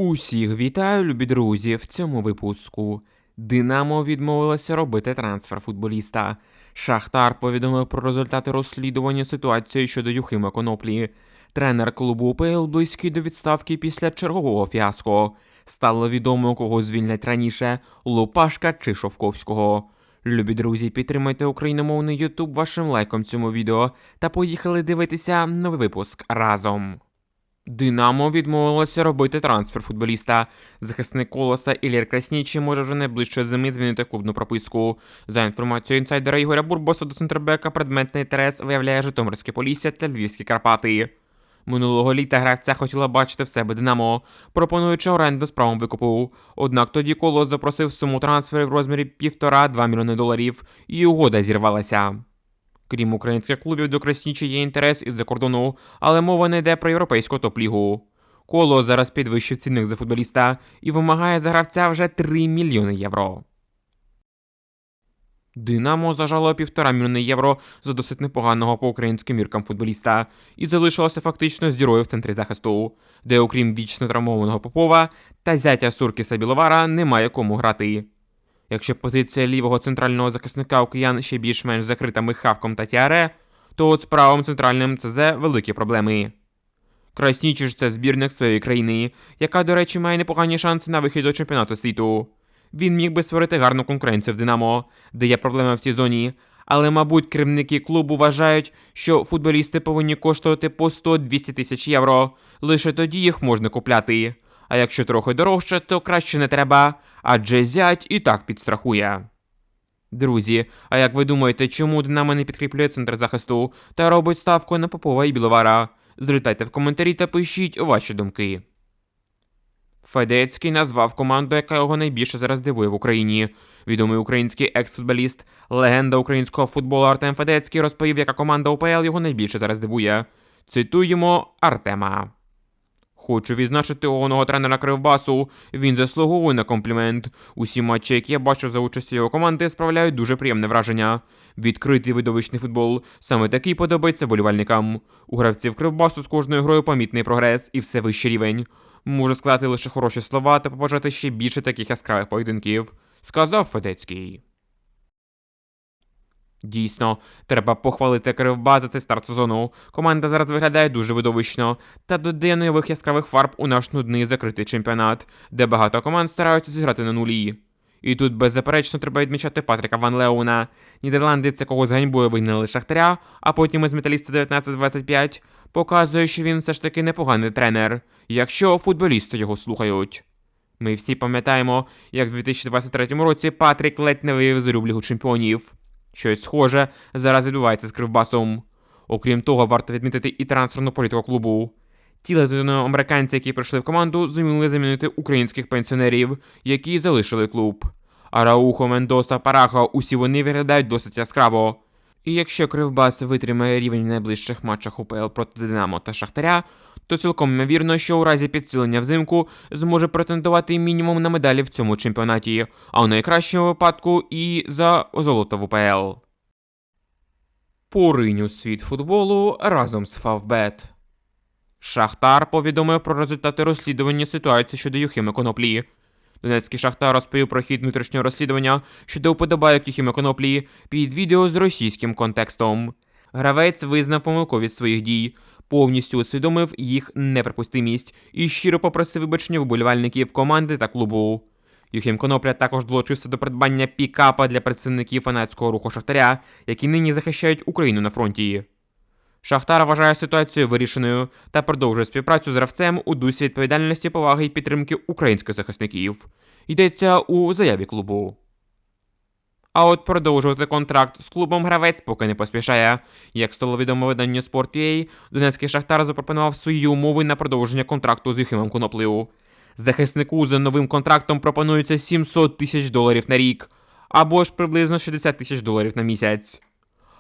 Усіх вітаю, любі друзі, в цьому випуску. Динамо відмовилося робити трансфер футболіста. Шахтар повідомив про результати розслідування ситуації щодо Юхима Коноплі. Тренер клубу УПЛ близький до відставки після чергового фіаско. Стало відомо, кого звільнять раніше – Лупашка чи Шовковського. Любі друзі, підтримайте україномовний ютуб вашим лайком цьому відео та поїхали дивитися новий випуск разом. Динамо відмовилося робити трансфер футболіста. Захисник Колоса Іллєр Краснічий може вже найближчої зими змінити клубну прописку. За інформацією інсайдера Ігоря Бурбоса, до центрбека предметний інтерес виявляє Житомирське Полісся та Львівські Карпати. Минулого літа гравця хотіла бачити в себе Динамо, пропонуючи оренду з правом викупу. Однак тоді Колос запросив суму трансферів в розмірі 1,5–2 мільйони доларів, і угода зірвалася. Крім українських клубів, до Краснічі є інтерес із-за кордону, але мова не йде про європейську топ-лігу. Колос зараз підвищив цінник за футболіста і вимагає за гравця вже 3 мільйони євро. Динамо зажало 1,5 мільйони євро за досить непоганого по українським міркам футболіста і залишилося фактично з дірою в центрі захисту, де окрім вічно травмованого Попова та зятя Суркіса Біловара немає кому грати. Якщо позиція лівого центрального захисника у киян ще більш-менш закрита Михавком та Тіаре, то от з правим центральним ЦЗ великі проблеми. Краснічий ж це збірник своєї країни, яка, до речі, має непогані шанси на вихід до чемпіонату світу. Він міг би створити гарну конкуренцію в Динамо, де є проблема в цій зоні, але, мабуть, керівники клубу вважають, що футболісти повинні коштувати по 100–200 тисяч євро, лише тоді їх можна купляти. А якщо трохи дорожче, то краще не треба, адже зять і так підстрахує. Друзі, а як ви думаєте, чому Динамо не підкріплює центр захисту та робить ставку на Попова і Біловара? Злітайте в коментарі та пишіть ваші думки. Федецький назвав команду, яка його найбільше зараз дивує в Україні. Відомий український екс-футболіст, легенда українського футболу Артем Федецький розповів, яка команда УПЛ його найбільше зараз дивує. Цитуємо Артема. Хочу відзначити головного тренера Кривбасу. Він заслуговує на комплімент. Усі матчі, які я бачу за участю його команди, справляють дуже приємне враження. Відкритий видовищний футбол. Саме такий подобається болівальникам. У гравців Кривбасу з кожною грою помітний прогрес і все вищий рівень. Можу сказати лише хороші слова та побажати ще більше таких яскравих поєдинків, сказав Федецький. Дійсно, треба похвалити Кривбас за цей старт сезону. Команда зараз виглядає дуже видовищно та додає нових яскравих фарб у наш нудний закритий чемпіонат, де багато команд стараються зіграти на нулі. І тут беззаперечно треба відмічати Патріка Ван Леуна. Нідерландець, якого з ганьбою вигнали з Шахтаря, а потім із Металіста 19-25, показує, що він все ж таки непоганий тренер, якщо футболісти його слухають. Ми всі пам'ятаємо, як в 2023 році Патрік ледь не вивів зорю в Лігу чемпіонів. Щось схоже зараз відбувається з Кривбасом. Окрім того, варто відмітити і трансферну політику клубу. Ті латиноамериканці, які прийшли в команду, зуміли замінити українських пенсіонерів, які залишили клуб. Араухо, Мендоса, Парахо – усі вони виглядають досить яскраво. І якщо Кривбас витримає рівень в найближчих матчах УПЛ проти Динамо та Шахтаря, то цілком ймовірно, що у разі підсилення взимку зможе претендувати мінімум на медалі в цьому чемпіонаті, а у найкращому випадку і за золото в УПЛ. Поринь у світ футболу разом з Фавбет. Шахтар повідомив про результати розслідування ситуації щодо Юхима Коноплі. Донецький Шахтар розповів про хід внутрішнього розслідування щодо вподобайок Юхима Коноплі під відео з російським контекстом. Гравець визнав помилковість своїх дій, повністю усвідомив їх неприпустимість і щиро попросив вибачення вболівальників команди та клубу. Юхим Конопля також долучився до придбання пікапа для представників фанатського руху Шахтаря, які нині захищають Україну на фронті. Шахтар вважає ситуацію вирішеною та продовжує співпрацю з гравцем у дусі відповідальності, поваги і підтримки українських захисників. Йдеться у заяві клубу. А от продовжувати контракт з клубом гравець поки не поспішає. Як стало відомо виданню Sport.ua, Донецький Шахтар запропонував свої умови на продовження контракту з Юхимом Коноплею. Захиснику за новим контрактом пропонується $700 тисяч на рік, або ж приблизно $60 тисяч на місяць.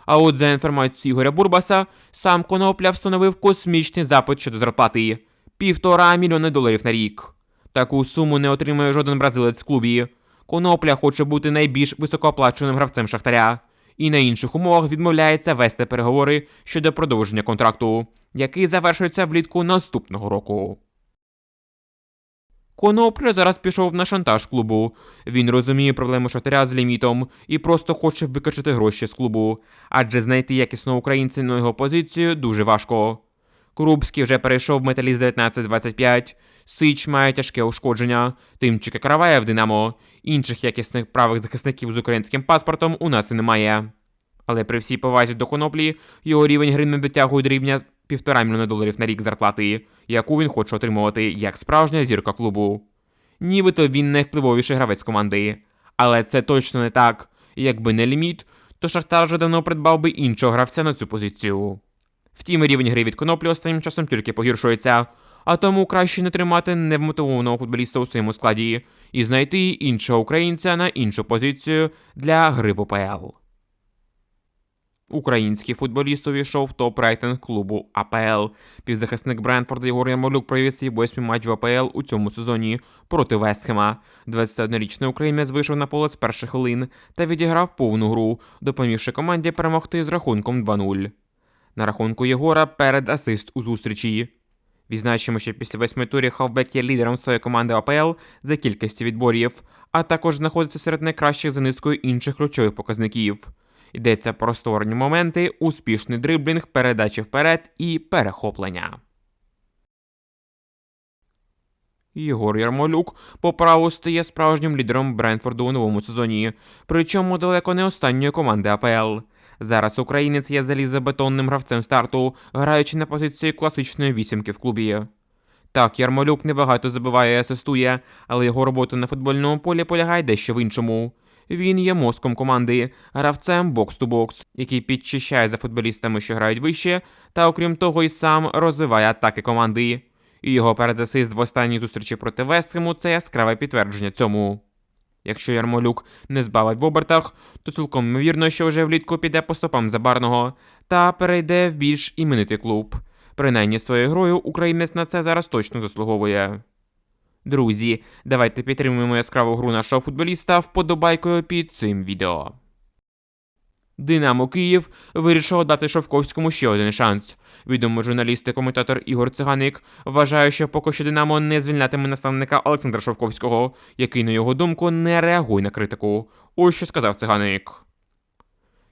А от за інформацією Ігоря Бурбаса, сам Конопля встановив космічний запит щодо зарплати – $1,5 мільйона на рік. Таку суму не отримає жоден бразилець в клубі. Конопля хоче бути найбільш високооплачуваним гравцем Шахтаря і на інших умовах відмовляється вести переговори щодо продовження контракту, який завершується влітку наступного року. Конопля зараз пішов на шантаж клубу. Він розуміє проблему Шахтаря з лімітом і просто хоче викачати гроші з клубу, адже знайти якісного українця на його позицію дуже важко. Крупський вже перейшов в Металіст 19-25, Сич має тяжке ушкодження, Тимчик Караваєв в Динамо. Інших якісних правих захисників з українським паспортом у нас і немає. Але при всій повазі до Коноплі, його рівень гри не дотягує до рівня $1,5 мільйона на рік зарплати, яку він хоче отримувати як справжня зірка клубу. Нібито він найвпливовіший гравець команди. Але це точно не так. Якби не ліміт, то Шахтар вже давно придбав би іншого гравця на цю позицію. Втім, рівень гри від Коноплі останнім часом тільки погіршується, а тому краще не тримати невмотивованого футболіста у своєму складі і знайти іншого українця на іншу позицію для гри в АПЛ. Український футболіст увійшов в топ-рейтинг клубу АПЛ. Півзахисник Брентфорда Єгор Ярмолюк провів свій 8-й матч в АПЛ у цьому сезоні проти Вестхема. 21-річний українець вийшов на поле з перших хвилин та відіграв повну гру, допомігши команді перемогти з рахунком 2-0. На рахунку Єгора перед асист у зустрічі. Відзначимо, що після 8 турів хавбек є лідером своєї команди АПЛ за кількістю відборів, а також знаходиться серед найкращих за низкою інших ключових показників. Йдеться про створені моменти, успішний дриблінг, передачі вперед і перехоплення. Єгор Ярмолюк по праву стає справжнім лідером Брентфорду у новому сезоні, причому далеко не останньої команди АПЛ. Зараз українець є залізобетонним гравцем старту, граючи на позиції класичної вісімки в клубі. Так, Ярмолюк небагато забиває і асистує, але його робота на футбольному полі полягає дещо в іншому. Він є мозком команди, гравцем бокс-ту-бокс, який підчищає за футболістами, що грають вище, та окрім того й сам розвиває атаки команди. І його передасист в останній зустрічі проти Вестхему – це яскраве підтвердження цьому. Якщо Ярмолюк не збавить в обертах, то цілком ймовірно, що вже влітку піде по стопам Забарного та перейде в більш іменитий клуб. Принаймні своєю грою українець на це зараз точно заслуговує. Друзі, давайте підтримуємо яскраву гру нашого футболіста вподобайкою під цим відео. Динамо Київ вирішило дати Шовковському ще один шанс. Відомий журналіст і коментатор Ігор Циганик вважає, що поки що Динамо не звільнятиме наставника Олександра Шовковського, який, на його думку, не реагує на критику. Ось що сказав Циганик.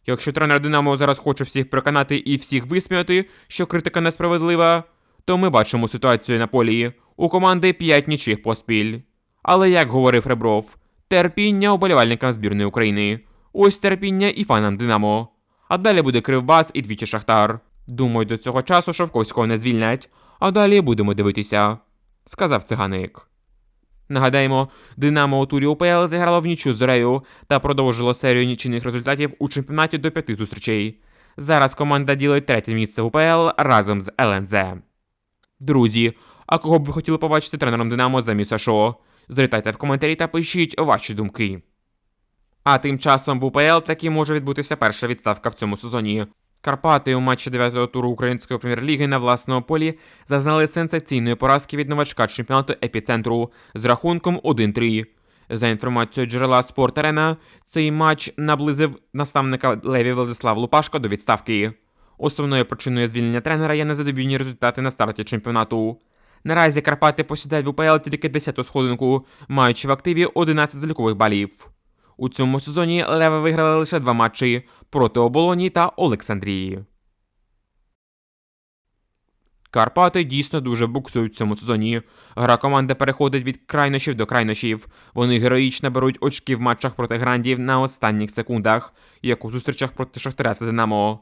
Якщо тренер Динамо зараз хоче всіх переконати і всіх висміяти, що критика несправедлива, то ми бачимо ситуацію на полі. У команди 5 нічих поспіль. Але, як говорив Ребров, терпіння уболівальникам збірної України. Ось терпіння і фанам Динамо. А далі буде Кривбас і двічі Шахтар. Думаю, до цього часу Шовковського не звільнять. А далі будемо дивитися, сказав Циганик. Нагадаємо, Динамо у турі УПЛ зіграло в нічю з Зорею та продовжило серію нічийних результатів у чемпіонаті до 5 зустрічей. Зараз команда ділить 3-те місце в УПЛ разом з ЛНЗ. Друзі, а кого б ви хотіли побачити тренером Динамо замість Сашо? Залітайте в коментарі та пишіть ваші думки. А тим часом в УПЛ таки може відбутися перша відставка в цьому сезоні. Карпати у матчі 9-го туру Української прем'єр-ліги на власному полі зазнали сенсаційної поразки від новачка чемпіонату «Епіцентру» з рахунком 1-3. За інформацією джерела «Спорт-Арена», цей матч наблизив наставника Леві Владислав Лупашко до відставки. Основною причиною звільнення тренера є незадовільні результати на старті чемпіонату. Наразі Карпати посідають в УПЛ тільки 10-ту сходинку, маючи в активі 11 залікових балів. У цьому сезоні леви виграли лише 2 матчі проти Оболоні та Олександрії. Карпати дійсно дуже буксують в цьому сезоні. Гра команди переходить від крайнощів до крайнощів. Вони героїчно беруть очки в матчах проти Грандів на останніх секундах, як у зустрічах проти Шахтаря та Динамо.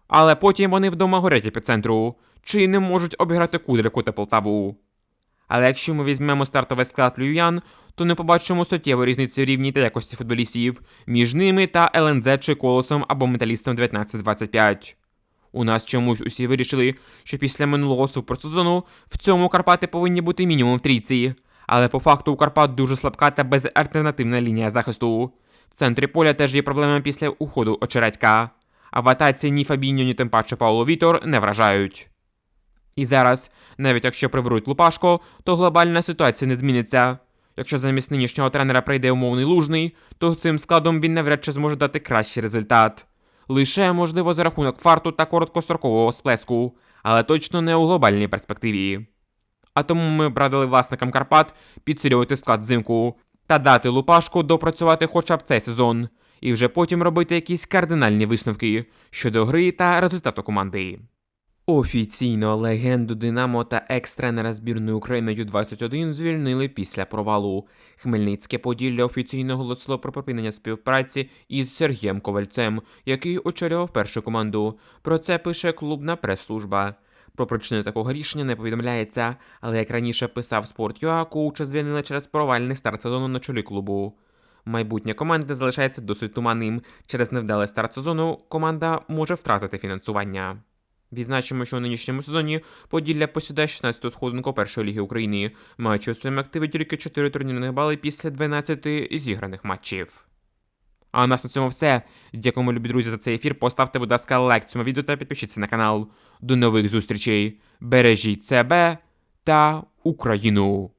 Але потім вони вдома горять Епіцентру, чи не можуть обіграти Кудрику та Полтаву. Але якщо ми візьмемо стартовий склад львів'ян, то не побачимо суттєвої різниці в рівні та якості футболістів між ними та ЛНЗ чи Колосом або Металістом 19-25. У нас чомусь усі вирішили, що після минулого суперсезону в цьому Карпати повинні бути мінімум в трійці. Але по факту у Карпат дуже слабка та безальтернативна лінія захисту. В центрі поля теж є проблеми після уходу Очередька. А в атаці ні Фабіньо, ні тим паче Пауло Вітор не вражають. І зараз, навіть якщо приберуть Лупашко, то глобальна ситуація не зміниться. Якщо замість нинішнього тренера прийде умовний Лужний, то з цим складом він навряд чи зможе дати кращий результат. Лише, можливо, за рахунок фарту та короткострокового сплеску, але точно не у глобальній перспективі. А тому ми б радили власникам Карпат підсилювати склад взимку та дати Лупашку допрацювати хоча б цей сезон, і вже потім робити якісь кардинальні висновки щодо гри та результату команди. Офіційно легенду Динамо та екс-тренера збірної України Ю-21 звільнили після провалу. Хмельницьке Поділля офіційно оголосило про припинення співпраці із Сергієм Ковальцем, який очолював першу команду. Про це пише клубна прес-служба. Про причини такого рішення не повідомляється, але як раніше писав Sport.ua, коуча звільнили через провальний старт сезону на чолі клубу. Майбутнє команди залишається досить туманним. Через невдалий старт сезону команда може втратити фінансування. Відзначимо, що у нинішньому сезоні Поділля посідає 16-ту сходинку першої ліги України, маючи у своєму активі тільки 4 турнірних бали після 12 зіграних матчів. А у нас на цьому все. Дякуємо, любі друзі, за цей ефір. Поставте, будь ласка, лайк цьому відео та підпишіться на канал. До нових зустрічей. Бережіть себе та Україну!